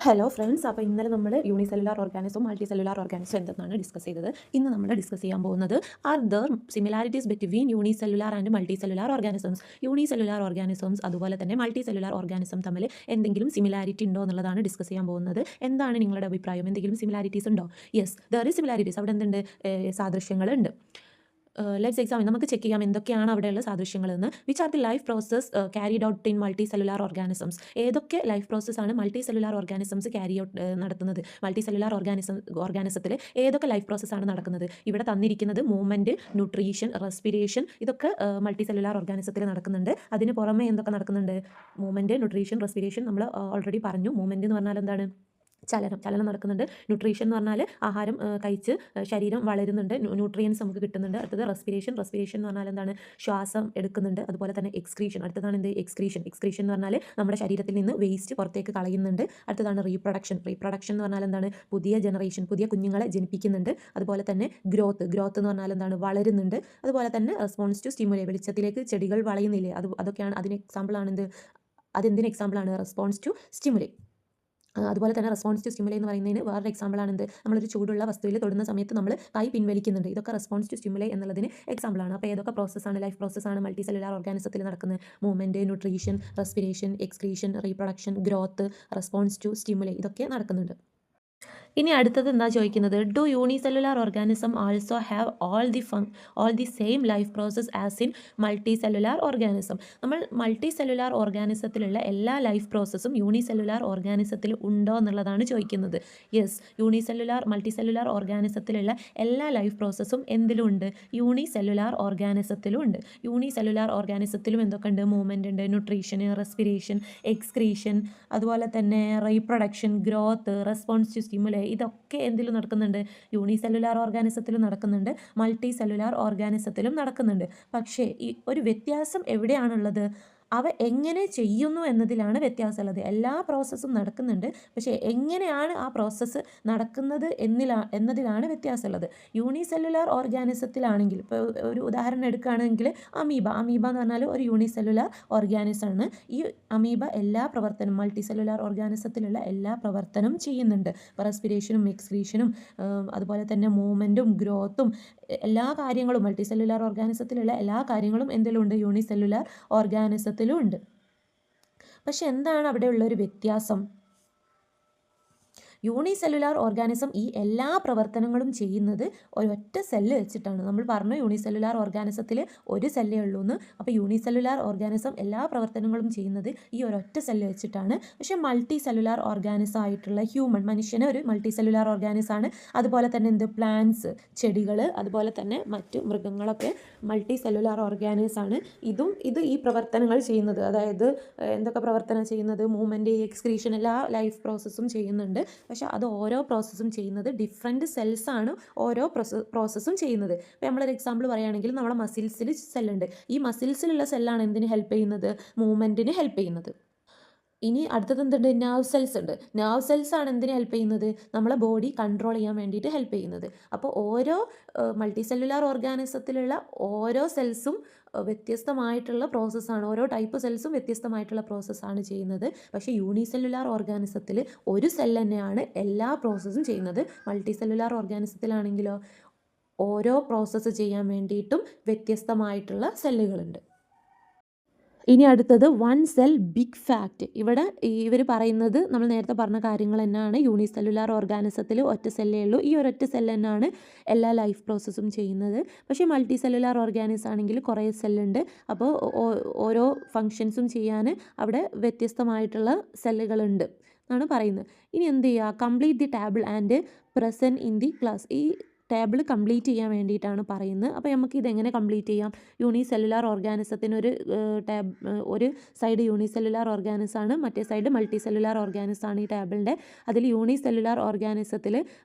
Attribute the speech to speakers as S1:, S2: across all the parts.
S1: Hello friends, അപ്പോൾ ഇന്നലെ നമ്മൾ unicellular organism multi cellular organism എന്തെന്നാണ് ഡിസ്കസ് ചെയ്തത്. ഇന്ന് നമ്മൾ ഡിസ്കസ് ചെയ്യാൻ പോകുന്നത് are there similarities between unicellular and multi cellular organisms. Unicellular organisms അതുപോലെ തന്നെ മൾട്ടി സെല്ലുലാർ ഓർഗാനിസം തമ്മിൽ എന്തെങ്കിലും സിമിലാരിറ്റി ഉണ്ടോ എന്നുള്ളതാണ് ഡിസ്കസ് ചെയ്യാൻ പോകുന്നത്. എന്താണ് നിങ്ങളുടെ അഭിപ്രായം? എന്തെങ്കിലും സിമിലാരിറ്റീസ് ഉണ്ടോ? Yes, there is similarities. അവിടെ എന്തുണ്ട്? സാദൃശ്യങ്ങളുണ്ട്. Let's examine. നമുക്ക് ചെക്ക് ചെയ്യാം എന്തൊക്കെയാണ് അവിടെയുള്ള സാദൃശ്യങ്ങളെന്ന്. Which are the life process carried out in multi cellular organisms. ഏതൊക്കെ ലൈഫ് പ്രോസസ്സാണ് multicellular organisms carry out നടത്തുന്നത്? മൾട്ടി സെല്ലുലാർ ഓർഗാനിസത്തിൽ ഏതൊക്കെ ലൈഫ് പ്രോസസ്സാണ് നടക്കുന്നത്? ഇവിടെ തന്നിരിക്കുന്നത് മൂവ്മെൻറ്റ്, ന്യൂട്രീഷൻ, റെസ്പിറേഷൻ, ഇതൊക്കെ മൾട്ടി സെല്ലുലാർ ഓർഗാനിസത്തിൽ നടക്കുന്നുണ്ട്. അതിന് പുറമെ എന്തൊക്കെ നടക്കുന്നുണ്ട്? മൂവ്മെൻറ്റ്, ന്യൂട്രീഷൻ, റെസ്പിറേഷൻ നമ്മൾ ഓൾറെഡി പറഞ്ഞു. മൂവ്മെൻറ്റ് എന്ന് പറഞ്ഞാൽ എന്താണ്? ചലനം നടക്കുന്നുണ്ട്. ന്യൂട്രീഷൻ എന്ന് പറഞ്ഞാൽ ആഹാരം കഴിച്ച് ശരീരം വളരുന്നുണ്ട്, ന്യൂട്രിയൻസ് നമുക്ക് കിട്ടുന്നുണ്ട്. അടുത്തത് റെസ്പിറേഷൻ എന്ന് പറഞ്ഞാൽ എന്താണ്? ശ്വാസം എടുക്കുന്നുണ്ട്. അതുപോലെ തന്നെ എക്സ്ക്രീഷൻ. അടുത്തതാണ് എന്ത്? എക്സ്ക്രീഷൻ എന്ന് പറഞ്ഞാൽ നമ്മുടെ ശരീരത്തിൽ നിന്ന് വേസ്റ്റ് പുറത്തേക്ക് കളയുന്നുണ്ട്. അടുത്തതാണ് റീപ്രൊഡക്ഷൻ എന്ന് പറഞ്ഞാൽ എന്താണ്? പുതിയ ജനറേഷൻ, പുതിയ കുഞ്ഞുങ്ങളെ ജനിപ്പിക്കുന്നുണ്ട്. അതുപോലെ തന്നെ ഗ്രോത്ത് എന്ന് പറഞ്ഞാൽ എന്താണ്? വളരുന്നുണ്ട്. അതുപോലെ തന്നെ റെസ്പോൺസ് ടു സ്റ്റിമുലേ, വെളിച്ചത്തിലേക്ക് ചെടികൾ വളയുന്നില്ലേ, അതൊക്കെയാണ് അതിന് എക്സാമ്പിളാണ്. എന്ത്? അതെന്തിന് എക്സാമ്പിളാണ്? Response to stimuli. അതുപോലെ തന്നെ റെസ്പോൺസ് ടു സ്റ്റിമുലേ എന്ന് പറയുന്നതിന് വേറൊരു എക്സാമ്പിളാണ് എന്ത്? നമ്മളൊരു ചൂടുള്ള വസ്തുവിൽ തൊടുന്ന സമയത്ത് നമ്മൾ കൈ പിൻവലിക്കുന്നുണ്ട്. ഇതൊക്കെ റെസ്പോൺസ് ടു സ്റ്റിമുലേ എന്നുള്ളതിന് എക്സാമ്പിളാണ്. അപ്പോൾ ഏതൊക്കെ പ്രോസസ്സാണ്, ലൈഫ് പ്രോസസ്സാണ് മൾട്ടി സെല്ലുലാർ ഓർഗാനിസത്തിൽ നടക്കുന്നത്? Movement, nutrition, respiration, excretion, reproduction, growth, response to stimuli, ഇതൊക്കെ നടക്കുന്നുണ്ട്. ഇനി അടുത്തത് എന്താ ചോദിക്കുന്നത്? Do unicellular organism also have all the same life process as in multi cellular organism. നമ്മൾ മൾട്ടി സെല്ലുലാർ ഓർഗാനിസത്തിലുള്ള എല്ലാ ലൈഫ് പ്രോസസ്സും യൂണിസെല്ലുലാർ ഓർഗാനിസത്തിൽ ഉണ്ടോ എന്നുള്ളതാണ് ചോദിക്കുന്നത്. യെസ്, മൾട്ടി സെല്ലുലാർ ഓർഗാനിസത്തിലുള്ള എല്ലാ ലൈഫ് പ്രോസസ്സും എന്തിലുണ്ട്? യൂണിസെല്ലുലാർ ഓർഗാനിസത്തിലും ഉണ്ട്. യൂണിസെല്ലുലാർ ഓർഗാനിസത്തിലും എന്തൊക്കെ ഉണ്ട്? മൂവ്മെൻ്റ് ഉണ്ട്, ന്യൂട്രീഷൻ, റെസ്പിറേഷൻ, എക്സ്ക്രീഷൻ, അതുപോലെ തന്നെ reproduction, growth, response to stimuli, ഇതൊക്കെ എന്തിലും നടക്കുന്നുണ്ട്? യൂണിസെല്ലുലാർ ഓർഗാനിസത്തിലും നടക്കുന്നുണ്ട്, മൾട്ടി സെല്ലുലാർ ഓർഗാനിസത്തിലും നടക്കുന്നുണ്ട്. പക്ഷേ ഈ ഒരു വ്യത്യാസം എവിടെയാണുള്ളത്? അവ എങ്ങനെ ചെയ്യുന്നു എന്നതിലാണ് വ്യത്യാസമുള്ളത്. എല്ലാ പ്രോസസ്സും നടക്കുന്നുണ്ട്, പക്ഷേ എങ്ങനെയാണ് ആ പ്രോസസ്സ് നടക്കുന്നത് എന്നതിലാണ് വ്യത്യാസമുള്ളത്. യൂണിസെല്ലുലാർ ഓർഗാനിസത്തിലാണെങ്കിൽ, ഇപ്പോൾ ഒരു ഉദാഹരണം എടുക്കുകയാണെങ്കിൽ അമീബ എന്ന് പറഞ്ഞാൽ ഒരു യൂണിസെല്ലുലാർ ഓർഗാനിസമാണ്. ഈ അമീബ എല്ലാ പ്രവർത്തനം മൾട്ടി സെല്ലുലാർ ഓർഗാനിസത്തിലുള്ള എല്ലാ പ്രവർത്തനം ചെയ്യുന്നുണ്ട്. ഇപ്പോൾ റെസ്പിറേഷനും എക്സ്ക്രീഷനും അതുപോലെ തന്നെ മൂവ്മെൻറ്റും ഗ്രോത്തും എല്ലാ കാര്യങ്ങളും മൾട്ടി സെല്ലുലാർ ഓർഗാനിസത്തിലുള്ള എല്ലാ കാര്യങ്ങളും എന്തിലുണ്ട്? യൂണിസെല്ലുലാർ ഓർഗാനിസത്തിലും ഉണ്ട്. പക്ഷെ എന്താണ് അവിടെയുള്ളൊരു വ്യത്യാസം? യൂണിസെല്ലുലാർ ഓർഗാനിസം ഈ എല്ലാ പ്രവർത്തനങ്ങളും ചെയ്യുന്നത് ഒരൊറ്റ സെല്ല് വെച്ചിട്ടാണ്. നമ്മൾ പറഞ്ഞു യൂണിസെല്ലുലാർ ഓർഗാനിസത്തിൽ ഒരു സെല്ലേ ഉള്ളൂ എന്ന്. അപ്പോൾ യൂണിസെല്ലുലാർ ഓർഗാനിസം എല്ലാ പ്രവർത്തനങ്ങളും ചെയ്യുന്നത് ഈ ഒരൊറ്റ സെല്ല് വെച്ചിട്ടാണ്. പക്ഷേ മൾട്ടി സെല്ലുലാർ ഓർഗാനിസം ആയിട്ടുള്ള ഹ്യൂമൻ, മനുഷ്യന് ഒരു മൾട്ടി സെല്ലുലാർ ഓർഗാനിസമാണ്. അതുപോലെ തന്നെ എന്ത്? പ്ലാന്റ്സ്, ചെടികൾ, അതുപോലെ തന്നെ മറ്റു മൃഗങ്ങളൊക്കെ മൾട്ടി സെല്ലുലാർ ഓർഗാനിസമാണ്. ഇത് ഈ പ്രവർത്തനങ്ങൾ ചെയ്യുന്നത്, അതായത് എന്തൊക്കെ പ്രവർത്തനം ചെയ്യുന്നത്? മൂവ്മെൻറ്റ്, എക്സ്ക്രീഷൻ, എല്ലാ ലൈഫ് പ്രോസസ്സും ചെയ്യുന്നുണ്ട്. പക്ഷേ അത് ഓരോ പ്രോസസ്സും ചെയ്യുന്നത് ഡിഫറെൻറ്റ് സെൽസാണ് ഓരോ പ്രോസസ്സും ചെയ്യുന്നത്. ഇപ്പോൾ നമ്മളൊരു എക്സാമ്പിൾ പറയുകയാണെങ്കിൽ നമ്മളെ മസിൽസിൽ സെല്ലുണ്ട്. ഈ മസിൽസിലുള്ള സെല്ലാണ് എന്തിന് ഹെൽപ്പ് ചെയ്യുന്നത്? മൂവ്മെൻറ്റിന് ഹെൽപ്പ് ചെയ്യുന്നത്. ഇനി അടുത്തത് എന്തുണ്ട്? നെർവ് സെൽസ് ഉണ്ട്. നെർവ് സെൽസ് ആണ് എന്തിനു ഹെൽപ്പ് ചെയ്യുന്നത്? നമ്മളെ ബോഡി കൺട്രോൾ ചെയ്യാൻ വേണ്ടിയിട്ട് ഹെൽപ്പ് ചെയ്യുന്നത്. അപ്പോൾ ഓരോ മൾട്ടി സെല്ലുലാർ ഓർഗാനിസത്തിലുള്ള ഓരോ സെൽസും വ്യത്യസ്തമായിട്ടുള്ള പ്രോസസ്സാണ്. ഓരോ ടൈപ്പ് സെൽസും വ്യത്യസ്തമായിട്ടുള്ള പ്രോസസ്സാണ് ചെയ്യുന്നത്. പക്ഷേ യൂണിസെല്ലുലാർ ഓർഗാനിസത്തിൽ ഒരു സെൽ തന്നെയാണ് എല്ലാ പ്രോസസ്സും ചെയ്യുന്നത്. മൾട്ടി സെല്ലുലാർ ഓർഗാനിസത്തിലാണെങ്കിലോ ഓരോ പ്രോസസ്സ് ചെയ്യാൻ വേണ്ടിയിട്ടും വ്യത്യസ്തമായിട്ടുള്ള സെല്ലുകളുണ്ട്. ഇനി അടുത്തത് വൺ സെൽ ബിഗ് ഫാക്റ്റ്. ഇവിടെ ഇവർ പറയുന്നത് നമ്മൾ നേരത്തെ പറഞ്ഞ കാര്യങ്ങൾ തന്നെയാണ്. യൂണിസെല്ലുലാർ ഓർഗാനിസത്തിൽ ഒറ്റ സെല്ലേ ഉള്ളൂ. ഈ ഒരൊറ്റ സെൽ തന്നെയാണ് എല്ലാ ലൈഫ് പ്രോസസ്സും ചെയ്യുന്നത്. പക്ഷേ മൾട്ടി സെല്ലുലാർ ഓർഗാനിസം ആണെങ്കിൽ കുറേ സെല്ലുണ്ട്. അപ്പോൾ ഓരോ ഫങ്ഷൻസും ചെയ്യാൻ അവിടെ വ്യത്യസ്തമായിട്ടുള്ള സെല്ലുകളുണ്ട് എന്നാണ് പറയുന്നത്. ഇനി എന്ത് ചെയ്യുക? Complete the table and present in the class. ഈ ടേബിൾ കംപ്ലീറ്റ് ചെയ്യാൻ വേണ്ടിയിട്ടാണ് പറയുന്നത്. അപ്പോൾ നമുക്ക് ഇതെങ്ങനെ കംപ്ലീറ്റ് ചെയ്യാം? യൂണിസെല്ലുലാർ ഓർഗാനിസത്തിന് ഒരു സൈഡ് യൂണിസെല്ലുലാർ ഓർഗാനിസമാണ്, മറ്റേ സൈഡ് മൾട്ടി സെല്ലുലാർ ഓർഗാനിസമാണ് ഈ ടേബിളിൻ്റെ. അതിൽ യൂണിസെല്ലുലാർ ഓർഗാനിസത്തിൽ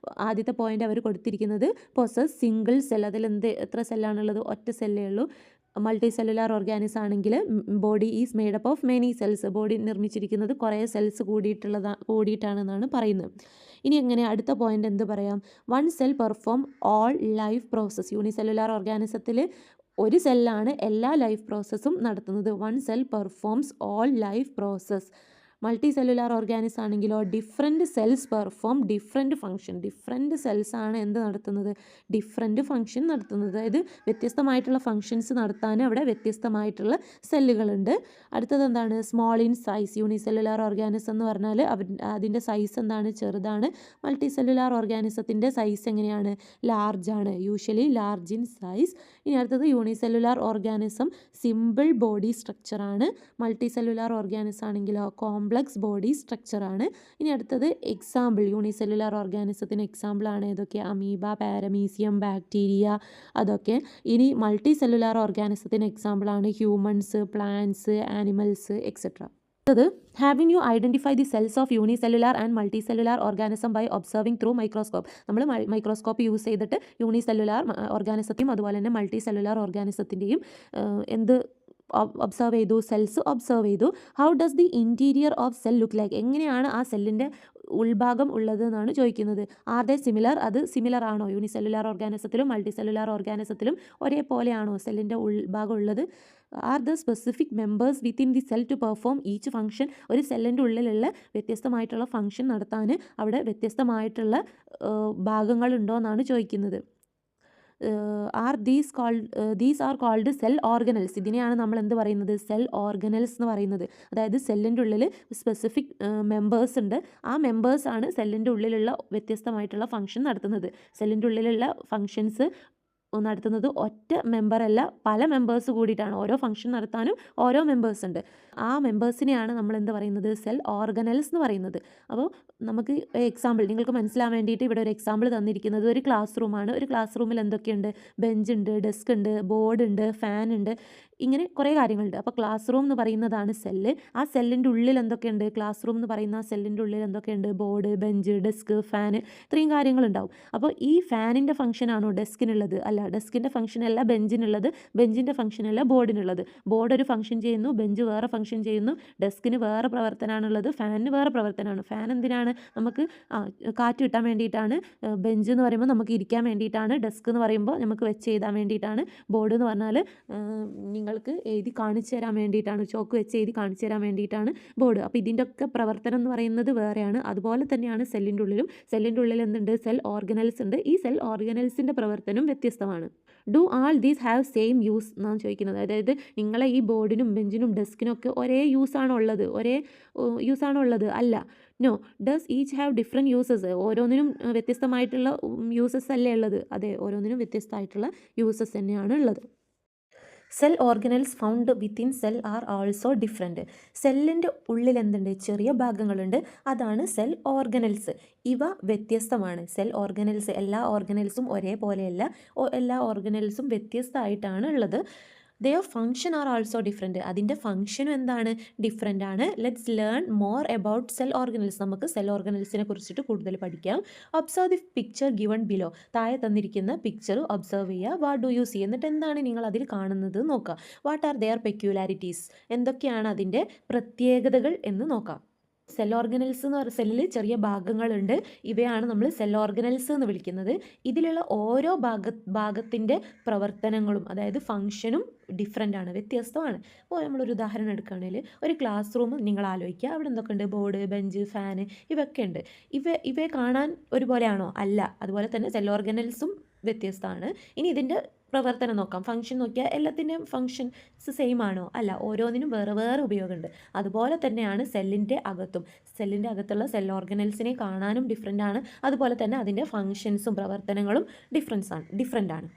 S1: ആദ്യത്തെ പോയിന്റ് അവർ കൊടുത്തിരിക്കുന്നത് പൊസസ് സിംഗിൾ സെൽ. അതിൽ എത്ര സെല്ലാണുള്ളത്? ഒറ്റ സെല്ലേ ഉള്ളൂ. മൾട്ടി സെല്ലുലാർ ഓർഗാനിസം ആണെങ്കിൽ body is made up of many cells. Body നിർമ്മിച്ചിരിക്കുന്നത് കുറേ സെൽസ് കൂടിയിട്ടാണെന്നാണ് പറയുന്നത്. ഇനി എങ്ങനെ അടുത്ത പോയിന്റ് എന്ത് പറയാം? One cell perform all life process. Unicellular ഓർഗാനിസത്തിൽ ഒരു സെല്ലാണ് എല്ലാ ലൈഫ് പ്രോസസ്സും നടത്തുന്നത്. One cell performs all life process. Multi cellular organism ആണെങ്കിലോ different cells perform different function. Different സെൽസാണ് എന്ത് നടത്തുന്നത്, ഡിഫറെൻറ്റ് ഫങ്ഷൻ നടത്തുന്നത്. അതായത് വ്യത്യസ്തമായിട്ടുള്ള ഫങ്ഷൻസ് നടത്താൻ അവിടെ വ്യത്യസ്തമായിട്ടുള്ള സെല്ലുകളുണ്ട്. അടുത്തത് എന്താണ്, small in size. Unicellular organism എന്ന് പറഞ്ഞാൽ അതിൻ്റെ സൈസ് എന്താണ്, ചെറുതാണ്. മൾട്ടി സെല്ലുലാർ ഓർഗാനിസത്തിൻ്റെ സൈസ് എങ്ങനെയാണ്, ലാർജ് ആണ്, യൂഷ്വലി ലാർജ് ഇൻ സൈസ്. ഇനി അടുത്തത് യൂണിസെല്ലുലാർ ഓർഗാനിസം സിമ്പിൾ ബോഡി സ്ട്രക്ചറാണ്. മൾട്ടി സെല്ലുലാർ ഓർഗാനിസം ആണെങ്കിലോ കോംപ്ലക്സ് ബോഡി സ്ട്രക്ചറാണ്. ഇനി അടുത്തത് എക്സാമ്പിൾ, യൂണിസെല്ലുലാർ ഓർഗാനിസത്തിന് എക്സാമ്പിളാണ് ഏതൊക്കെ, അമീബ, പാരമീസിയം, ബാക്ടീരിയ, അതൊക്കെ. ഇനി മൾട്ടി സെല്ലുലാർ ഓർഗാനിസത്തിന് എക്സാമ്പിളാണ് ഹ്യൂമൻസ്, പ്ലാന്റ്സ്, ആനിമൽസ്, എക്സെട്ര. അടുത്തത്, having you identify the cells of unicellular and multi cellular organism by observing through microscope. നമ്മൾ മൈക്രോസ്കോപ്പ് യൂസ് ചെയ്തിട്ട് യൂണിസെല്ലുലാർ ഓർഗാനിസത്തെയും അതുപോലെ തന്നെ മൾട്ടി സെല്ലുലാർ ഓർഗാനിസത്തിൻ്റെയും എന്ത് ഒബ്സർവ് ചെയ്തു, സെൽസ് ഒബ്സർവ് ചെയ്തു. How does the interior of cell look like, എങ്ങനെയാണ് ആ സെല്ലിൻ്റെ ഉൾഭാഗം ഉള്ളത് എന്നാണ് ചോദിക്കുന്നത്. ആർ ദേ സിമിലർ, അത് സിമിലർ ആണോ, യൂണിസെല്ലുലാർ ഓർഗാനിസത്തിലും മൾട്ടി സെല്ലുലാർ ഓർഗാനിസത്തിലും ഒരേപോലെയാണോ സെല്ലിൻ്റെ ഉൾഭാഗം ഉള്ളത്. Are the specific members within the cell to perform each function. ഒരു സെല്ലിൻ്റെ ഉള്ളിലുള്ള വ്യത്യസ്തമായിട്ടുള്ള ഫംഗ്ഷൻ നടത്താൻ അവിടെ വ്യത്യസ്തമായിട്ടുള്ള ഭാഗങ്ങളുണ്ടോ എന്നാണ് ചോദിക്കുന്നത്. These are called cell organelles. ഇതിനെയാണ് നമ്മൾ എന്ത് പറയുന്നത്, സെൽ ഓർഗനൽസ് എന്ന് പറയുന്നത്. അതായത് സെല്ലിൻ്റെ ഉള്ളിൽ സ്പെസിഫിക് മെമ്പേഴ്സ് ഉണ്ട്. ആ മെമ്പേഴ്സാണ് സെല്ലിൻ്റെ ഉള്ളിലുള്ള വ്യത്യസ്തമായിട്ടുള്ള ഫംഗ്ഷൻ നടത്തുന്നത്. സെല്ലിൻ്റെ ഉള്ളിലുള്ള ഫങ്ഷൻസ് നടത്തുന്നത് ഒറ്റ മെമ്പറല്ല, പല മെമ്പേഴ്സ് കൂടിയിട്ടാണ്. ഓരോ ഫംഗ്ഷൻ നടത്താനും ഓരോ മെമ്പേഴ്സ് ഉണ്ട്. ആ മെമ്പേഴ്സിനെയാണ് നമ്മൾ എന്ത് പറയുന്നത്, സെൽ ഓർഗനൽസ് എന്ന് പറയുന്നത്. അപ്പോൾ നമുക്ക് എക്സാമ്പിൾ നിങ്ങൾക്ക് മനസ്സിലാൻ വേണ്ടിയിട്ട് ഇവിടെ ഒരു എക്സാമ്പിൾ തന്നിരിക്കുന്നത് ഒരു ക്ലാസ് റൂമാണ്. ഒരു ക്ലാസ് റൂമിൽ എന്തൊക്കെയുണ്ട്, ബെഞ്ച് ഉണ്ട്, ഡെസ്ക് ഉണ്ട്, ബോർഡ് ഉണ്ട്, ഫാൻ ഉണ്ട്, ഇങ്ങനെ കുറേ കാര്യങ്ങളുണ്ട്. അപ്പോൾ ക്ലാസ് റൂം എന്ന് പറയുന്നതാണ് സെല്ല്. ആ സെല്ലിൻ്റെ ഉള്ളിൽ എന്തൊക്കെയുണ്ട്, ക്ലാസ് റൂം എന്ന് പറയുന്ന ആ സെല്ലിൻ്റെ ഉള്ളിൽ എന്തൊക്കെയുണ്ട്, ബോർഡ്, ബെഞ്ച്, ഡെസ്ക്, ഫാൻ, ഇത്രയും കാര്യങ്ങളുണ്ടാവും. അപ്പോൾ ഈ ഫാനിൻ്റെ ഫംഗ്ഷനാണോ ഡെസ്കിനുള്ളത്, അല്ല. ഡെസ്കിൻ്റെ ഫംഗ്ഷനല്ല ബെഞ്ചിനുള്ളത്, ബെഞ്ചിൻ്റെ ഫംഗ്ഷനല്ല ബോർഡിനുള്ളത്. ബോർഡ് ഒരു ഫംഗ്ഷൻ ചെയ്യുന്നു, ബെഞ്ച് വേറെ ഫംഗ്ഷൻ ചെയ്യുന്നു, ഡെസ്കിന് വേറെ പ്രവർത്തനമാണുള്ളത്, ഫാനിന് വേറെ പ്രവർത്തനമാണ്. ഫാൻ എന്തിനാണ്, നമുക്ക് കാറ്റ് കിട്ടാൻ വേണ്ടിയിട്ടാണ്. ബെഞ്ച് എന്ന് പറയുമ്പോൾ നമുക്ക് ഇരിക്കാൻ വേണ്ടിയിട്ടാണ്. ഡെസ്ക് എന്ന് പറയുമ്പോൾ നമുക്ക് വെച്ച് എഴുതാൻ വേണ്ടിയിട്ടാണ്. ബോർഡ് എന്ന് പറഞ്ഞാൽ നിങ്ങൾക്ക് എഴുതി കാണിച്ചു തരാൻ വേണ്ടിയിട്ടാണ്, ചോക്ക് വെച്ച് എഴുതി കാണിച്ചു തരാൻ വേണ്ടിയിട്ടാണ് ബോർഡ്. അപ്പോൾ ഇതിൻ്റെ ഒക്കെ പ്രവർത്തനം എന്ന് പറയുന്നത് വേറെയാണ്. അതുപോലെ തന്നെയാണ് സെല്ലിൻ്റെ ഉള്ളിലും. സെല്ലിൻ്റെ ഉള്ളിൽ എന്തുണ്ട്, സെൽ ഓർഗനൽസ് ഉണ്ട്. ഈ സെൽ ഓർഗനൽസിൻ്റെ പ്രവർത്തനം വ്യത്യസ്തമാണ്. Do all these have same use എന്നാണ് ചോദിക്കുന്നത്. അതായത് നിങ്ങളെ ഈ ബോർഡിനും ബെഞ്ചിനും ഡെസ്കിനും ഒക്കെ ഒരേ യൂസാണോ ഉള്ളത്, ഒരേ യൂസാണോ ഉള്ളത്, അല്ല. No. Does each have different uses, ഓരോന്നിനും വ്യത്യസ്തമായിട്ടുള്ള യൂസസ് അല്ലേ ഉള്ളത്. അതെ, ഓരോന്നിനും വ്യത്യസ്തമായിട്ടുള്ള യൂസസ് തന്നെയാണ് ഉള്ളത്. Cell organelles found within cell are also different. സെല്ലിൻ്റെ ഉള്ളിൽ എന്തുണ്ട്, ചെറിയ ഭാഗങ്ങളുണ്ട്, അതാണ് സെൽ ഓർഗനൽസ്. ഇവ വ്യത്യസ്തമാണ്. സെൽ ഓർഗനൽസ്, എല്ലാ ഓർഗനൽസും ഒരേപോലെയല്ല, എല്ലാ ഓർഗനൽസും വ്യത്യസ്തമായിട്ടാണ് ഉള്ളത്. Their function are also different. അതിൻ്റെ ഫങ്ഷനും എന്താണ്, ഡിഫറെൻ്റ് ആണ്. Let's learn more about cell organelles. നമുക്ക് സെൽ ഓർഗനൽസിനെ കുറിച്ചിട്ട് കൂടുതൽ പഠിക്കാം. Observe the picture given below. താഴെ തന്നിരിക്കുന്ന പിക്ചർ ഒബ്സർവ് ചെയ്യുക. വാട്ട് ഡു യു സീ, എന്നിട്ട് എന്താണ് നിങ്ങൾ അതിൽ കാണുന്നത് നോക്കുക. വാട്ട് ആർ ദെയർ പെക്യുലാരിറ്റീസ്, എന്തൊക്കെയാണ് അതിൻ്റെ പ്രത്യേകതകൾ എന്ന് നോക്കാം. സെൽ ഓർഗനൽസ് എന്ന് പറയുന്ന സെല്ലിൽ ചെറിയ ഭാഗങ്ങളുണ്ട്. ഇവയാണ് നമ്മൾ സെൽ ഓർഗനൽസ് എന്ന് വിളിക്കുന്നത്. ഇതിലുള്ള ഓരോ ഭാഗത്തിൻ്റെ പ്രവർത്തനങ്ങളും, അതായത് ഫങ്ഷനും ഡിഫറെൻ്റ് ആണ്, വ്യത്യസ്തമാണ്. അപ്പോൾ നമ്മളൊരു ഉദാഹരണം എടുക്കുകയാണെങ്കിൽ ഒരു ക്ലാസ് റൂം നിങ്ങൾ ആലോചിക്കുക. അവിടെ എന്തൊക്കെ ഉണ്ട്, ബോർഡ്, ബെഞ്ച്, ഫാന്, ഇവയൊക്കെ ഉണ്ട്. ഇവയെ കാണാൻ ഒരുപോലെയാണോ, അല്ല. അതുപോലെ തന്നെ സെൽ ഓർഗനൽസും വ്യത്യസ്തമാണ്. ഇനി ഇതിൻ്റെ പ്രവർത്തനം നോക്കാം. ഫംഗ്ഷൻ നോക്കിയാൽ എല്ലാത്തിൻ്റെയും ഫങ്ഷൻസ് സെയിം ആണോ, അല്ല. ഓരോന്നിനും വേറെ വേറെ ഉപയോഗമുണ്ട്. അതുപോലെ തന്നെയാണ് സെല്ലിൻ്റെ അകത്തും. സെല്ലിൻ്റെ അകത്തുള്ള സെൽ ഓർഗനൽസിനെ കാണാനും ഡിഫറെൻ്റ് ആണ്. അതുപോലെ തന്നെ അതിൻ്റെ ഫങ്ഷൻസും പ്രവർത്തനങ്ങളും ഡിഫറെൻ്റ് ആണ്.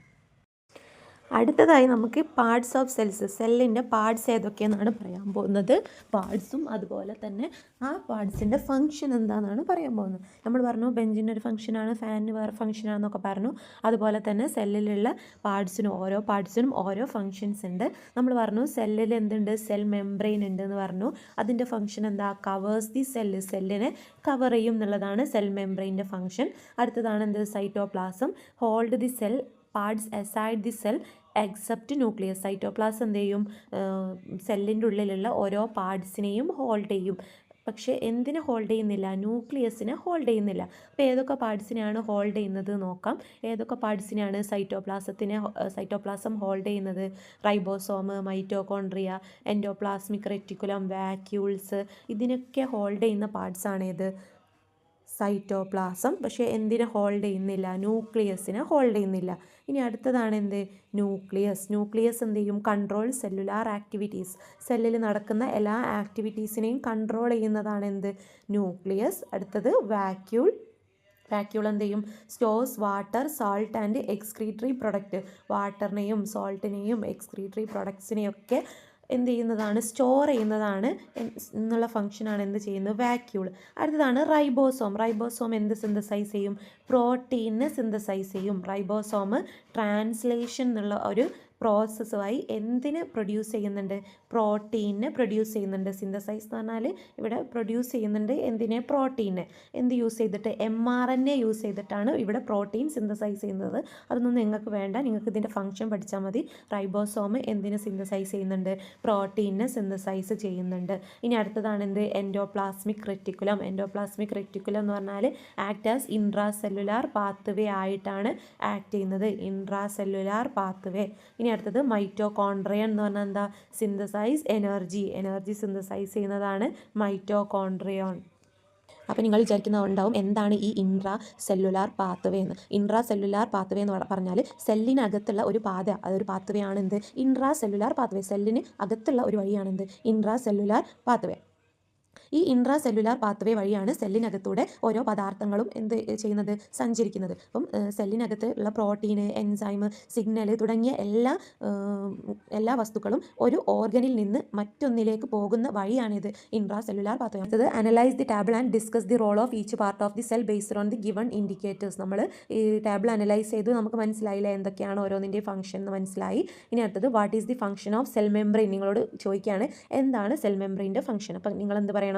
S1: അടുത്തതായി നമുക്ക് പാർട്സ് ഓഫ് സെൽസ്, സെല്ലിൻ്റെ പാർട്സ് ഏതൊക്കെയെന്നാണ് പറയാൻ പോകുന്നത്. പാർട്സും അതുപോലെ തന്നെ ആ പാർട്സിൻ്റെ ഫങ്ഷൻ എന്താണെന്നാണ് പറയാൻ പോകുന്നത്. നമ്മൾ പറഞ്ഞു ബെഞ്ചിൻ്റെ ഒരു ഫംഗ്ഷനാണ്, ഫാനിന് വേറെ ഫംഗ്ഷനാണെന്നൊക്കെ പറഞ്ഞു. അതുപോലെ തന്നെ സെല്ലിലുള്ള ഓരോ പാർട്സിനും ഓരോ ഫങ്ഷൻസ് ഉണ്ട്. നമ്മൾ പറഞ്ഞു സെല്ലിൽ എന്തുണ്ട്, സെൽ മെംബ്രെയിൻ ഉണ്ട് എന്ന് പറഞ്ഞു. അതിൻ്റെ ഫങ്ഷൻ എന്താ, കവേഴ്സ് ദി സെല്ലിനെ കവർ ചെയ്യും എന്നുള്ളതാണ് സെൽ മെംബ്രെയിൻ്റെ ഫങ്ഷൻ. അടുത്തതാണ് എന്ത്, cytoplasm. Hold the cell parts aside the cell except nucleus. Cytoplasm എന്ത് ചെയ്യും, സെല്ലിൻ്റെ ഉള്ളിലുള്ള ഓരോ പാർട്സിനെയും ഹോൾഡ് ചെയ്യും. പക്ഷേ എന്തിനെ ഹോൾഡ് ചെയ്യുന്നില്ല? ന്യൂക്ലിയസിനെ ഹോൾഡ് ചെയ്യുന്നില്ല. അപ്പോൾ ഏതൊക്കെ പാർട്സിനെയാണ് ഹോൾഡ് ചെയ്യുന്നത് നോക്കാം. ഏതൊക്കെ പാർട്സിനെയാണ് സൈറ്റോപ്ലാസം ഹോൾഡ് ചെയ്യുന്നത്? Ribosome, mitochondria, endoplasmic reticulum, vacuoles, ഇതിനൊക്കെ ഹോൾഡ് ചെയ്യുന്ന പാർട്സാണ് ഏത്? സൈറ്റോപ്ലാസം. പക്ഷേ എന്തിനെ ഹോൾഡ് ചെയ്യുന്നില്ല? ന്യൂക്ലിയസിനെ ഹോൾഡ് ചെയ്യുന്നില്ല. ഇനി അടുത്തതാണ് എന്ത്? ന്യൂക്ലിയസ് എന്ത് ചെയ്യും? Control cellular activities. സെല്ലിൽ നടക്കുന്ന എല്ലാ ആക്ടിവിറ്റീസിനെയും കൺട്രോൾ ചെയ്യുന്നതാണ് എന്ത്? ന്യൂക്ലിയസ്. അടുത്തത് വാക്യൂൾ എന്ത് ചെയ്യും? Stores water, salt and excretory product. വാട്ടറിനെയും സോൾട്ടിനെയും എക്സ്ക്രീറ്ററി പ്രൊഡക്ട്സിനെയൊക്കെ എന്ത് ചെയ്യുന്നതാണ്? സ്റ്റോർ ചെയ്യുന്നതാണ് എന്നുള്ള ഫംഗ്ഷനാണ് എന്ത് ചെയ്യുന്നത്? വാക്യൂൾ. അടുത്തതാണ് റൈബോസോം എന്ത് സിന്തസൈസ് ചെയ്യും? പ്രോട്ടീനെ സിന്തസൈസ് ചെയ്യും. റൈബോസോം ട്രാൻസ്ലേഷൻ എന്നുള്ള ഒരു പ്രോസസ്സുമായി എന്തിന് പ്രൊഡ്യൂസ് ചെയ്യുന്നുണ്ട്? പ്രോട്ടീനെ പ്രൊഡ്യൂസ് ചെയ്യുന്നുണ്ട്. സിന്തസൈസ് എന്ന് പറഞ്ഞാൽ ഇവിടെ പ്രൊഡ്യൂസ് ചെയ്യുന്നുണ്ട് എന്തിനെ? പ്രോട്ടീനെ. എന്ത് യൂസ് ചെയ്തിട്ട്? mRNA യൂസ് ചെയ്തിട്ടാണ് ഇവിടെ പ്രോട്ടീൻ സിന്തസൈസ് ചെയ്യുന്നത്. അതൊന്നും നിങ്ങൾക്ക് വേണ്ട, നിങ്ങൾക്ക് ഇതിൻ്റെ ഫംഗ്ഷൻ പഠിച്ചാൽ മതി. റൈബോസോം എന്തിനെ സിന്തസൈസ് ചെയ്യുന്നുണ്ട്? പ്രോട്ടീനെ സിന്തസൈസ് ചെയ്യുന്നുണ്ട്. ഇനി അടുത്തതാണ് എന്ത്? എൻഡോപ്ലാസ്മിക് റെറ്റിക്കുലം എന്ന് പറഞ്ഞാൽ ആക്ട് ആസ് ഇൻട്രാസെല്ലുലാർ പാത്വേ ആയിട്ടാണ് ആക്ട് ചെയ്യുന്നത്. Intracellular pathway. ഇനി അടുത്തത് മൈറ്റോകോൺട്രിയ എന്ന് പറഞ്ഞാൽ എന്താ? സിന്തസൈസ് എനർജി സിന്തസൈസ് ചെയ്യുന്നതാണ് മൈറ്റോകോൺട്രിയോൺ. അപ്പോൾ നിങ്ങൾ വിചാരിക്കുന്നുണ്ടാവും എന്താണ് ഈ ഇൻട്രാ സെല്ലുലാർ പാത്വേ എന്ന്. ഇൻട്രാ സെല്ലുലാർ പാത്വേ എന്ന് പറഞ്ഞാൽ സെല്ലിനകത്തുള്ള ഒരു പാത, അതൊരു പാത്വേ ആണ് എന്ത്? Intra cellular pathway. സെല്ലിന് അകത്തുള്ള ഒരു വഴിയാണ് എന്ത്? Intra cellular pathway. ഈ ഇൻട്രാ സെല്ലുലാർ പാത്വേ വഴിയാണ് സെല്ലിനകത്തൂടെ ഓരോ പദാർത്ഥങ്ങളും എന്ത് ചെയ്യുന്നത്? സഞ്ചരിക്കുന്നത്. അപ്പം സെല്ലിനകത്ത് ഉള്ള പ്രോട്ടീൻ, എൻസൈം, സിഗ്നൽ തുടങ്ങിയ എല്ലാ വസ്തുക്കളും ഒരു ഓർഗനിൽ നിന്ന് മറ്റൊന്നിലേക്ക് പോകുന്ന വഴിയാണിത് ഇൻട്രാ സെല്ലുലാർ പാത്വേ. അടുത്തത് analyse the table and discuss the role of each part of the cell based on the given indicators. നമ്മൾ ഈ ടേബിൾ അനലൈസ് ചെയ്തു, നമുക്ക് മനസ്സിലായില്ല എന്തൊക്കെയാണ് ഓരോന്നിൻ്റെ ഫംഗ്ഷൻ എന്ന് മനസ്സിലായി. ഇനി അടുത്തത് what is the function of cell membrane. നിങ്ങളോട് ചോദിക്കുകയാണ് എന്താണ് സെൽ മെംബ്രെയിൻ്റെ ഫംഗ്ഷൻ. അപ്പം നിങ്ങൾ എന്ത് പറയണം?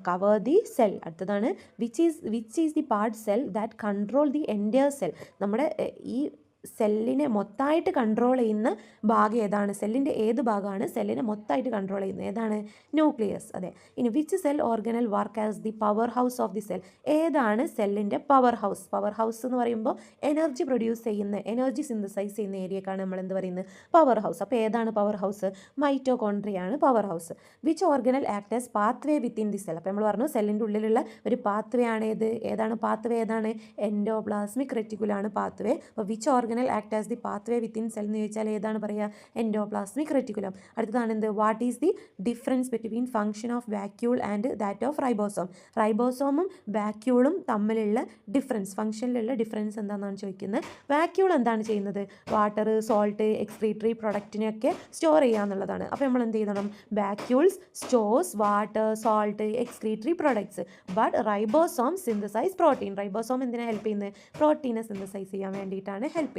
S1: Cover the cell. അടുത്തതാണ് which is the part cell that control the entire cell. നമ്മുടെ ഈ സെല്ലിനെ മൊത്തമായിട്ട് കൺട്രോൾ ചെയ്യുന്ന ഭാഗം ഏതാണ്? സെല്ലിൻ്റെ ഏത് ഭാഗമാണ് സെല്ലിനെ മൊത്തമായിട്ട് കൺട്രോൾ ചെയ്യുന്നത്? ഏതാണ്? ന്യൂക്ലിയസ്. അതെ. ഇനി which cell organelle work as the power house of the cell. ഏതാണ് സെല്ലിൻ്റെ പവർ ഹൗസ്? പവർ ഹൗസ് എന്ന് പറയുമ്പോൾ എനർജി പ്രൊഡ്യൂസ് ചെയ്യുന്ന, എനർജി സിന്തസൈസ് ചെയ്യുന്ന ഏരിയക്കാണ് നമ്മൾ എന്ത് പറയുന്നത്? Power house. അപ്പോൾ ഏതാണ് പവർ ഹൗസ്? മൈറ്റോകോൺട്രിയാണ് power house. Which organelle act as pathway within the cell. അപ്പോൾ നമ്മൾ പറഞ്ഞു സെല്ലിൻ്റെ ഉള്ളിലുള്ള ഒരു പാത്വേ ആണ് ഏത്? ഏതാണ് പാത്വേ? ഏതാണ്? എൻഡോപ്ലാസ്മിക് റെറ്റിക്കുലാണ് പാത്വേ. അപ്പോൾ which organelle act as the pathway within cell എന്ന് ചോദിച്ചാൽ ഏതാണ് പറയുക? Endoplasmic reticulum. അടുത്തതാണ് എന്ത്? What is the difference between function of vacuole and that of ribosome. റൈബോസോമും വാക്യൂളും തമ്മിലുള്ള ഡിഫറൻസ്, ഫംഗ്ഷനിലുള്ള ഡിഫറൻസ് എന്താണെന്നാണ് ചോദിക്കുന്നത്. വാക്യൂൾ എന്താണ് ചെയ്യുന്നത്? വാട്ടർ, സോൾട്ട്, എക്സ്ക്രീറ്ററി പ്രൊഡക്റ്റിനെയൊക്കെ സ്റ്റോർ ചെയ്യുക എന്നുള്ളതാണ്. അപ്പോൾ നമ്മൾ എന്ത് ചെയ്യണം? Vacuoles stores water, salt, excretory products. But ribosome synthesize protein. Ribosome എന്തിനാണ് ഹെൽപ്പ് ചെയ്യുന്നത്? പ്രോട്ടീനെ സിന്തസൈസ് ചെയ്യാൻ വേണ്ടിയിട്ടാണ് ഹെൽപ്പ് ചെയ്യുന്നത്.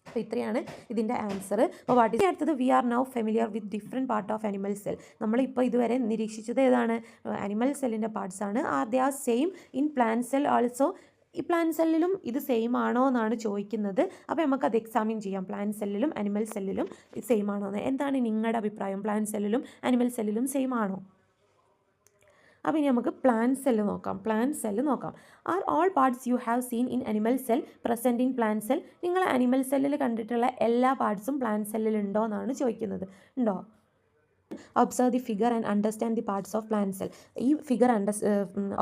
S1: അപ്പോൾ ഇത്രയാണ് ഇതിൻ്റെ ആൻസർ. അപ്പോൾ വാട്ട് ഈസ് അടുത്തത്? We are now familiar with different part of animal cell. നമ്മളിപ്പോൾ ഇതുവരെ നിരീക്ഷിച്ചത് ഏതാണ്? അനിമൽ സെല്ലിൻ്റെ പാർട്സ് ആണ്. They are same in plant cell also. ഈ പ്ലാന്റ് സെല്ലിലും ഇത് സെയിം ആണോ എന്നാണ് ചോദിക്കുന്നത്. അപ്പോൾ നമുക്കത് എക്സാമിൻ ചെയ്യാം. പ്ലാന്റ് സെല്ലിലും അനിമൽ സെല്ലിലും സെയിം ആണോ എന്ന്. എന്താണ് നിങ്ങളുടെ അഭിപ്രായം? പ്ലാന്റ് സെല്ലിലും അനിമൽ സെല്ലിലും സെയിം ആണോ? അപ്പോൾ ഇനി നമുക്ക് പ്ലാന്റ് സെല്ല് നോക്കാം. Are all parts you have seen in animal cell present in plant cell. നിങ്ങൾ അനിമൽ സെല്ലിൽ കണ്ടിട്ടുള്ള എല്ലാ പാർട്സും പ്ലാന്റ് സെല്ലിൽ ഉണ്ടോ എന്നാണ് ചോദിക്കുന്നത്. ഉണ്ടോ? Observe the figure and understand the parts of plant cell. ഈ ഫിഗർ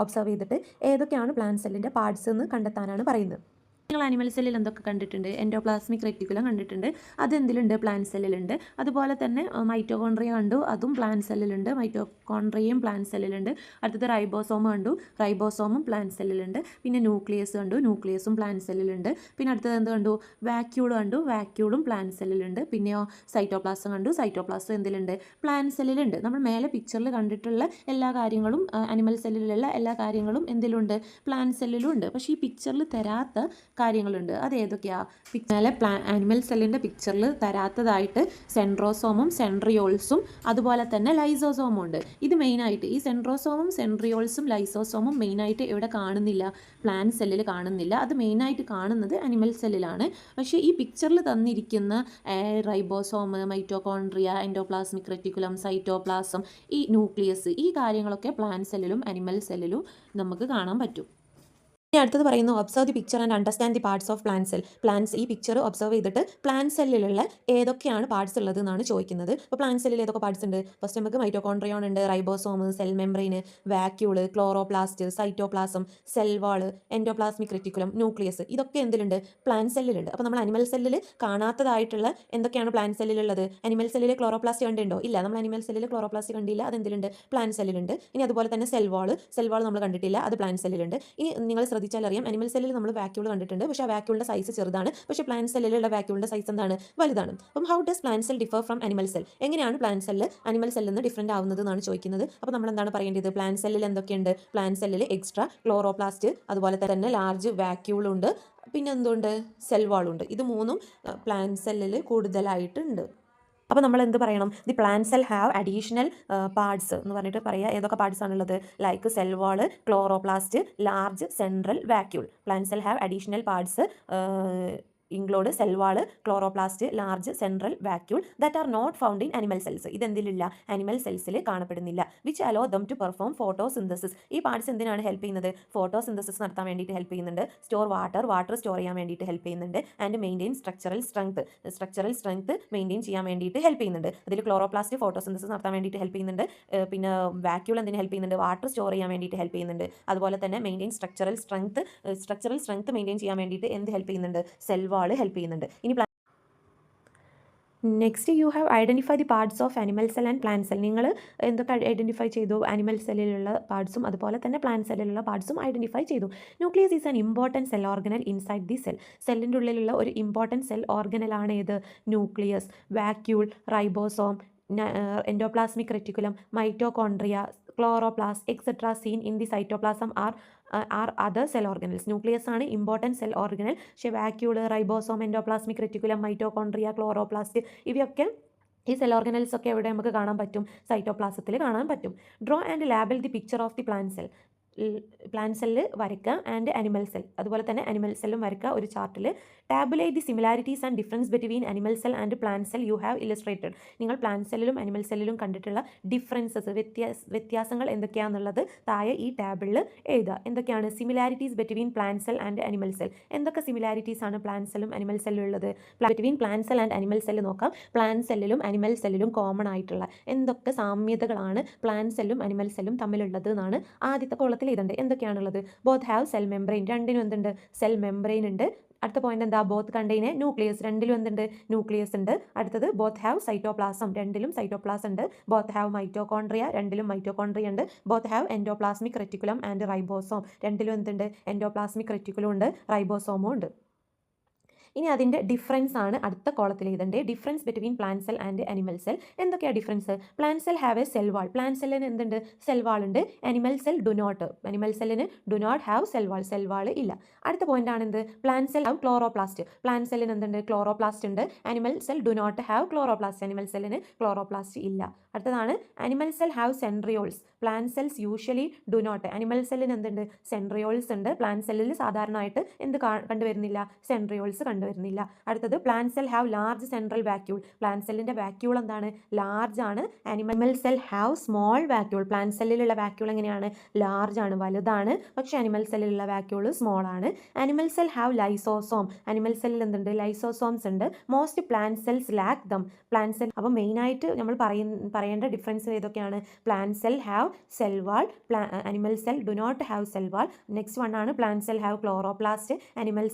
S1: ഒബ്സർവ് ചെയ്തിട്ട് ഏതൊക്കെയാണ് പ്ലാന്റ് സെല്ലിൻ്റെ പാർട്സ് എന്ന് കണ്ടെത്താനാണ് പറയുന്നത്. നിങ്ങൾ അനിമൽ സെല്ലിൽ എന്തൊക്കെ കണ്ടിട്ടുണ്ട്? എൻഡോപ്ലാസ്മിക് റെറ്റിക്കുലം കണ്ടിട്ടുണ്ട്. അതെന്തിലുണ്ട്? പ്ലാന്റ് സെല്ലിലുണ്ട്. അതുപോലെ തന്നെ മൈറ്റോകോൺട്രിയ കണ്ടു, അതും പ്ലാന്റ് സെല്ലിലുണ്ട്. മൈറ്റോകോൺട്രിയയും പ്ലാന്റ് സെല്ലിലുണ്ട്. അടുത്തത് റൈബോസോം കണ്ടു, റൈബോസോമും പ്ലാന്റ് സെല്ലിലുണ്ട്. പിന്നെ ന്യൂക്ലിയസ് കണ്ടു, ന്യൂക്ലിയസും പ്ലാന്റ് സെല്ലിലുണ്ട്. പിന്നെ അടുത്തത് എന്ത് കണ്ടു? വാക്യൂൾ കണ്ടു, വാക്യൂളും പ്ലാന്റ് സെല്ലിലുണ്ട്. പിന്നെയോ സൈറ്റോപ്ലാസം കണ്ടു, സൈറ്റോപ്ലാസം എന്തിലുണ്ട്? പ്ലാന്റ് സെല്ലിലുണ്ട്. നമ്മൾ മേലെ പിക്ചറിൽ കണ്ടിട്ടുള്ള എല്ലാ കാര്യങ്ങളും, അനിമൽ സെല്ലിലുള്ള എല്ലാ കാര്യങ്ങളും എന്തിലുണ്ട്? പ്ലാന്റ് സെല്ലിലും ഉണ്ട്. പക്ഷേ ഈ പിക്ചറിൽ തരാത്ത കാര്യങ്ങളുണ്ട്. അത് ഏതൊക്കെയാണ്? മേലെ ആനിമൽ സെല്ലിൻ്റെ പിക്ചറിൽ തരാത്തതായിട്ട് സെൻട്രോസോമും സെൻട്രിയോൾസും അതുപോലെ തന്നെ ലൈസോസോമും ഉണ്ട്. ഇത് മെയിനായിട്ട് ഈ സെൻട്രോസോമും സെൻട്രിയോൾസും ലൈസോസോമും മെയിനായിട്ട് ഇവിടെ കാണുന്നില്ല, പ്ലാന്റ് സെല്ലിൽ കാണുന്നില്ല. അത് മെയിനായിട്ട് കാണുന്നത് അനിമൽ സെല്ലിലാണ്. പക്ഷേ ഈ പിക്ചറിൽ തന്നിരിക്കുന്ന ribosome, mitochondria, endoplasmic reticulum, cytoplasm, ഈ ന്യൂക്ലിയസ്, ഈ കാര്യങ്ങളൊക്കെ പ്ലാന്റ് സെല്ലിലും അനിമൽ സെല്ലിലും നമുക്ക് കാണാൻ പറ്റും. ഇനി അടുത്തത് പറയുന്നു observe the picture and understand the parts of plant cell. Plants ഈ പിക്ചർ ഒബ്സർവ് ചെയ്തിട്ട് പ്ലാന്റ് സെല്ലിലുള്ള ഏതൊക്കെയാണ് പാർട്സ് ഉള്ളത് എന്നാണ് ചോദിക്കുന്നത്. അപ്പോൾ പ്ലാന്റ് സെല്ലിൽ ഏതൊക്കെ പാർട്സ് ഉണ്ട്? ഫസ്റ്റ് നമുക്ക് മൈറ്റോകോൺട്രിയോൺ ഉണ്ട്, ribosome, cell membrane, vacuole, chloroplast, cytoplasm, cell wall, endoplasmic reticulum, nucleus, ഇതൊക്കെ എന്തിലുണ്ട്? പ്ലാന്റ് സെല്ലിലുണ്ട്. അപ്പോൾ നമ്മൾ അനിമൽ സെല്ലിൽ കാണാത്തതായിട്ടുള്ള എന്തൊക്കെയാണ് പ്ലാന്റ് സെല്ലിലുള്ളത്? അനിമൽ സെല്ലിൽ ക്ലോറോപ്ലാസ്റ്റ് കണ്ടുണ്ടോ? ഇല്ല, നമ്മൾ അനിമൽ സെല്ലിൽ ക്ലോറോപ്ലാസ്റ്റ് കണ്ടില്ല. അത് എന്തിലുണ്ട്? പ്ലാന്റ് സെല്ലിലുണ്ട്. ഇനി അതുപോലെ തന്നെ സെൽ വാള് നമ്മൾ കണ്ടിട്ടില്ല, അത് പ്ലാന്റ് സെല്ലിലുണ്ട്. ഇനി നിങ്ങൾ ശ്രദ്ധിച്ചാൽ അറിയാം, അനിമൽ സെല്ലിൽ നമ്മൾ വാക്യൂൾ കണ്ടിട്ടുണ്ട്, പക്ഷേ ആ വാക്യൂളിൻ്റെ സൈസ് ചെറുതാണ്. പക്ഷേ പ്ലാന്റ് സെല്ലിലുള്ള വാക്യൂളിൻ്റെ സൈസ് എന്താണ്? വലുതാണ്. അപ്പം how does plant cell differ from animal cell? എങ്ങനെയാണ് പ്ലാന്റ് സെല്ല് അനിമൽ സെല്ലിൽ നിന്ന് ഡിഫറെൻ്റ് ആവുന്നത് എന്നാണ് ചോദിക്കുന്നത്. അപ്പോൾ നമ്മൾ എന്താണ് പറയേണ്ടത്? പ്ലാന്റ് സെല്ലിൽ എന്തൊക്കെയുണ്ട്? പ്ലാന്റ് സെല്ലിൽ എക്സ്ട്രാ ക്ലോറോപ്ലാസ്റ്റ്, അതുപോലെ തന്നെ ലാർജ് വാക്യൂളുണ്ട്, പിന്നെ എന്തുണ്ട്? സെൽ വാളുണ്ട്. ഇത് മൂന്നും പ്ലാന്റ് സെല്ലിൽ കൂടുതലായിട്ടുണ്ട്. അപ്പോൾ നമ്മൾ എന്ത് പറയണം? The plant cell have additional parts എന്ന് പറഞ്ഞിട്ട് പറയുക. ഏതൊക്കെ പാർട്സ് ആണുള്ളത്? Like cell wall, chloroplast, large central vacuole. Plant cell have additional parts include cell wall, chloroplast, large central vacuole that are not found in animal cells. ഇതെന്തിലില്ല? Animal സെൽസിൽ കാണപ്പെടുന്നില്ല. Which allow them to perform photosynthesis. ഈ parts എന്തിനാണ് help ചെയ്യുന്നത്? Photosynthesis നടത്താൻ വേണ്ടിയിട്ട് help ചെയ്യുന്നുണ്ട്. Store water store ചെയ്യാൻ വേണ്ടിയിട്ട് ഹെൽപ്പ് ചെയ്യുന്നുണ്ട്. And maintain structural strength maintain ചെയ്യാൻ വേണ്ടിയിട്ട് ഹെൽപ്പ് ചെയ്യുന്നുണ്ട്. അതിൽ ക്ലോറോപ്ലാസ്റ്റ് ഫോട്ടോസിന്തസിസ് നടത്താൻ വേണ്ടിയിട്ട് ഹെൽപ്പ് ചെയ്യുന്നുണ്ട്. പിന്നെ വാക്യൂൾ എന്തിന് ഹെൽപ്പ് ചെയ്യുന്നുണ്ട്? വാട്ടർ സ്റ്റോർ ചെയ്യാൻ വേണ്ടിയിട്ട് ഹെൽപ്പ് ചെയ്യുന്നുണ്ട്. അതുപോലെ തന്നെ മെയിൻറ്റെയിൻ സ്ട്രക്ചറൽ സ്ട്രെങ്ത് മെയിൻറ്റെയിൻ ചെയ്യാൻ വേണ്ടിയിട്ട് എന്ത് ഹെൽപ്പ് ചെയ്യുന്നുണ്ട്? സെൽ വാൾ ഹെൽപ്പ് ചെയ്യുന്നുണ്ട്. ഇനി next you have identify the parts of animal cell and plant cell. നിങ്ങൾ എന്തൊക്കെ ഐഡൻറ്റിഫൈ ചെയ്തു? അനിമൽ സെല്ലിലുള്ള പാർട്സും അതുപോലെ തന്നെ പ്ലാന്റ് സെല്ലിലുള്ള പാർട്സും ഐഡൻറ്റിഫൈ ചെയ്തു. Nucleus is an important cell organelle inside the cell. സെല്ലിൻ്റെ ഉള്ളിലുള്ള ഒരു ഇമ്പോർട്ടൻറ്റ് സെൽ ഓർഗനലാണ് ഏത്? Nucleus, vacuole, ribosome, endoplasmic reticulum, mitochondria, chloroplast etcetera seen in the cytoplasm are other cell organelles. Nucleus ആണ് ഇമ്പോർട്ടൻറ്റ് സെൽ ഓർഗനൽ. പക്ഷേ vacuole, ribosome, endoplasmic reticulum, mitochondria, chloroplast, ഇവയൊക്കെ ഈ cell organelles ഒക്കെ എവിടെ നമുക്ക് കാണാൻ പറ്റും? സൈറ്റോപ്ലാസത്തിൽ കാണാൻ പറ്റും. Draw and label the picture of the plant cell. Plant cell വരയ്ക്കുക ആൻഡ് അനിമൽ സെൽ, അതുപോലെ തന്നെ അനിമൽ സെല്ലും വരയ്ക്കുക ഒരു ചാർട്ടിൽ. Tabulate the similarities and difference between animal cell and plant cell you have illustrated. നിങ്ങൾ പ്ലാന്റ് സെല്ലിലും അനിമൽ സെല്ലിലും കണ്ടിട്ടുള്ള ഡിഫറൻസസ്, വ്യത്യാസങ്ങൾ എന്തൊക്കെയാണെന്നുള്ളത് താഴെ ഈ ടാബിളിൽ എഴുതുക. എന്തൊക്കെയാണ് similarities between plant cell and animal cell? എന്തൊക്കെ സിമിലാരിറ്റീസ് ആണ് പ്ലാന്റ് സെല്ലും അനിമൽ സെല്ലും ഉള്ളത്? Between plant cell and animal cell നോക്കാം. പ്ലാന്റ് സെല്ലിലും അനിമൽ സെല്ലിലും കോമൺ ആയിട്ടുള്ള എന്തൊക്കെ സാമ്യതകളാണ് പ്ലാന്റ് സെല്ലും അനിമൽ സെല്ലും തമ്മിലുള്ളത് എന്നാണ് ആദ്യത്തെ കോളത്തിൽ ഇതുണ്ട്. എന്തൊക്കെയാണുള്ളത്? Both have cell membrane. രണ്ടിനും എന്തുണ്ട്? സെൽ മെംബ്രെയിൻ ഉണ്ട്. അടുത്ത പോയിന്റ് എന്താ? Both contain nucleus. രണ്ടിലും എന്തുണ്ട്? ന്യൂക്ലിയസ് ഉണ്ട്. അടുത്തത് ബോത്ത് ഹാവ് സൈറ്റോപ്ലാസം. രണ്ടിലും സൈറ്റോപ്ലാസം ഉണ്ട്. Both have mitochondria. രണ്ടിലും മൈറ്റോകോൺട്രിയ ഉണ്ട്. Both have endoplasmic reticulum and ribosome. രണ്ടിലും എന്തുണ്ട്? എൻഡോപ്ലാസ്മിക് റെറ്റിക്കുലം ഉണ്ട്, റൈബോസോമും ഉണ്ട്. ഇനി അതിൻ്റെ ഡിഫറൻസ് ആണ് അടുത്ത കോളത്തിൽ എഴുതേണ്ടത്. Difference between plant cell and animal cell. എന്തൊക്കെയാണ് difference? Plant cell have a cell wall. Plant സെല്ലിന് എന്തുണ്ട്? സെൽ വാൾ ഉണ്ട്. Animal cell do not. Animal സെല്ലിന് do not have cell wall. Cell wall ഇല്ല. അടുത്ത പോയിന്റ് ആണ് എന്ത്? Plant cell have chloroplast. Plant സെല്ലിന് എന്തുണ്ട്? ക്ലോറോപ്ലാസ്റ്റ് ഉണ്ട്. Animal cell do not have chloroplast. Animal സെല്ലിന് ക്ലോറോപ്ലാസ്റ്റ് ഇല്ല. അടുത്തതാണ് animal cell have centrioles. Plant cells usually do not. Animal സെല്ലിന് എന്തുണ്ട്? സെൻട്രിയോൾസ് ഉണ്ട്. പ്ലാന്റ് സെല്ലിൽ സാധാരണയായിട്ട് എന്ത് കണ്ടുവരുന്നില്ല? സെൻട്രിയോൾസ് കണ്ടുവരുന്നില്ല. അടുത്തത് plant cell have large central vacuole. Plant സെല്ലിൻ്റെ വാക്യൂൾ എന്താണ്? ലാർജ് ആണ്. Animal cell have small vacuole. Plant സെല്ലിലുള്ള വാക്യൂൾ എങ്ങനെയാണ്? ലാർജ് ആണ്, വലുതാണ്. പക്ഷേ അനിമൽ സെല്ലിലുള്ള വാക്യൂൾ സ്മോൾ ആണ്. Animal cell have lysosome. Animal സെല്ലിൽ എന്തുണ്ട്? ലൈസോസോംസ് ഉണ്ട്. Most plant cells lack them. Plant cell അപ്പോൾ മെയിനായിട്ട് നമ്മൾ പറയേണ്ട ഡിഫറൻസ് ഏതൊക്കെയാണ്? Plant cell have cell wall, animal cell do not have cell wall. Next one ആണ് plant cell have chloroplast, animal cell